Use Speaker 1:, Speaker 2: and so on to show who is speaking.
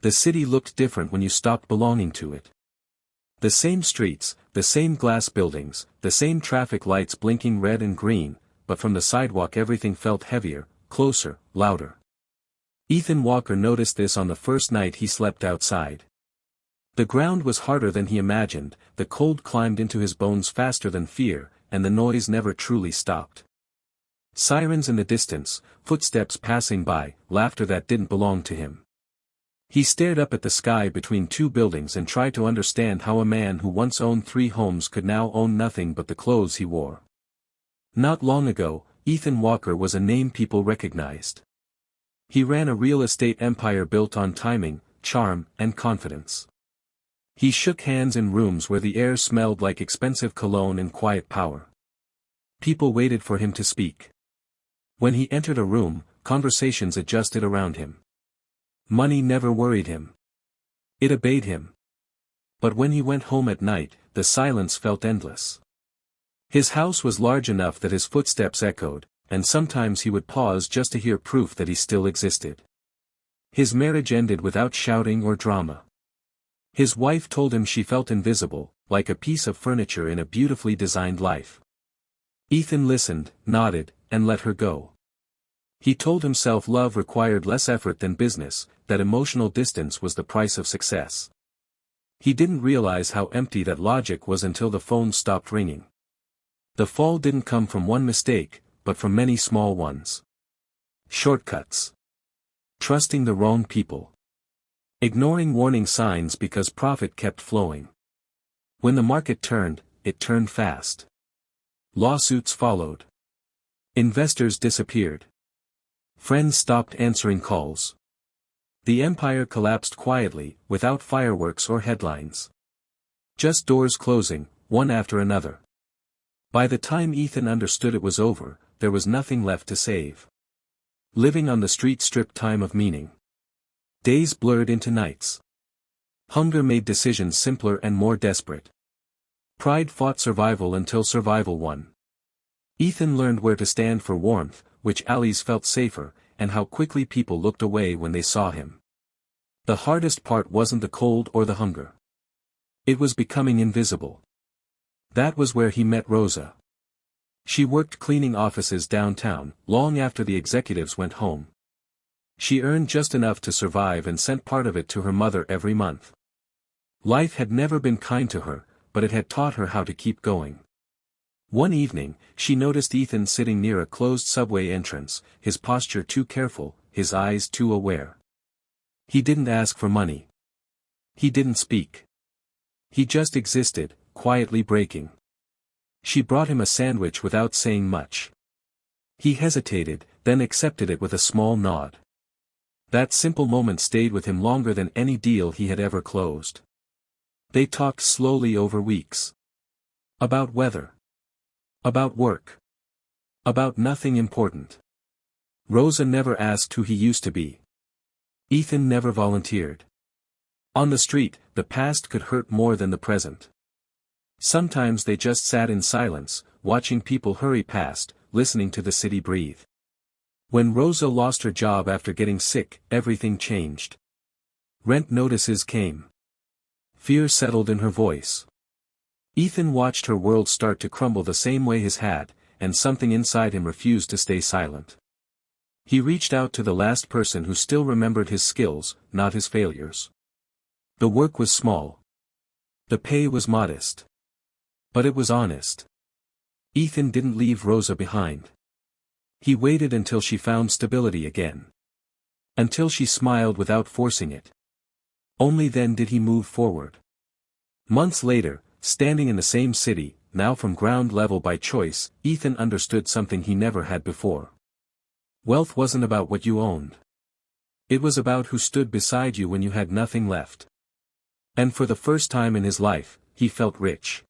Speaker 1: The city looked different when you stopped belonging to it. The same streets, the same glass buildings, the same traffic lights blinking red and green, but from the sidewalk everything felt heavier, closer, louder. Ethan Walker noticed this on the first night he slept outside. The ground was harder than he imagined, the cold climbed into his bones faster than fear, and the noise never truly stopped. Sirens in the distance, footsteps passing by, laughter that didn't belong to him. He stared up at the sky between two buildings and tried to understand how a man who once owned 3 homes could now own nothing but the clothes he wore. Not long ago, Ethan Walker was a name people recognized. He ran a real estate empire built on timing, charm, and confidence. He shook hands in rooms where the air smelled like expensive cologne and quiet power. People waited for him to speak. When he entered a room, conversations adjusted around him. Money never worried him. It obeyed him. But when he went home at night, the silence felt endless. His house was large enough that his footsteps echoed, and sometimes he would pause just to hear proof that he still existed. His marriage ended without shouting or drama. His wife told him she felt invisible, like a piece of furniture in a beautifully designed life. Ethan listened, nodded, and let her go. He told himself love required less effort than business, that emotional distance was the price of success. He didn't realize how empty that logic was until the phone stopped ringing. The fall didn't come from one mistake, but from many small ones. Shortcuts. Trusting the wrong people. Ignoring warning signs because profit kept flowing. When the market turned, it turned fast. Lawsuits followed. Investors disappeared. Friends stopped answering calls. The empire collapsed quietly, without fireworks or headlines. Just doors closing, one after another. By the time Ethan understood it was over, there was nothing left to save. Living on the street stripped time of meaning. Days blurred into nights. Hunger made decisions simpler and more desperate. Pride fought survival until survival won. Ethan learned where to stand for warmth, which alleys felt safer, and how quickly people looked away when they saw him. The hardest part wasn't the cold or the hunger. It was becoming invisible. That was where he met Rosa. She worked cleaning offices downtown, long after the executives went home. She earned just enough to survive and sent part of it to her mother every month. Life had never been kind to her, but it had taught her how to keep going. One evening, she noticed Ethan sitting near a closed subway entrance, his posture too careful, his eyes too aware. He didn't ask for money. He didn't speak. He just existed, quietly breaking. She brought him a sandwich without saying much. He hesitated, then accepted it with a small nod. That simple moment stayed with him longer than any deal he had ever closed. They talked slowly over weeks. About weather. About work. About nothing important. Rosa never asked who he used to be. Ethan never volunteered. On the street, the past could hurt more than the present. Sometimes they just sat in silence, watching people hurry past, listening to the city breathe. When Rosa lost her job after getting sick, everything changed. Rent notices came. Fear settled in her voice. Ethan watched her world start to crumble the same way his had, and something inside him refused to stay silent. He reached out to the last person who still remembered his skills, not his failures. The work was small. The pay was modest. But it was honest. Ethan didn't leave Rosa behind. He waited until she found stability again. Until she smiled without forcing it. Only then did he move forward. Months later, standing in the same city, now from ground level by choice, Ethan understood something he never had before. Wealth wasn't about what you owned. It was about who stood beside you when you had nothing left. And for the first time in his life, he felt rich.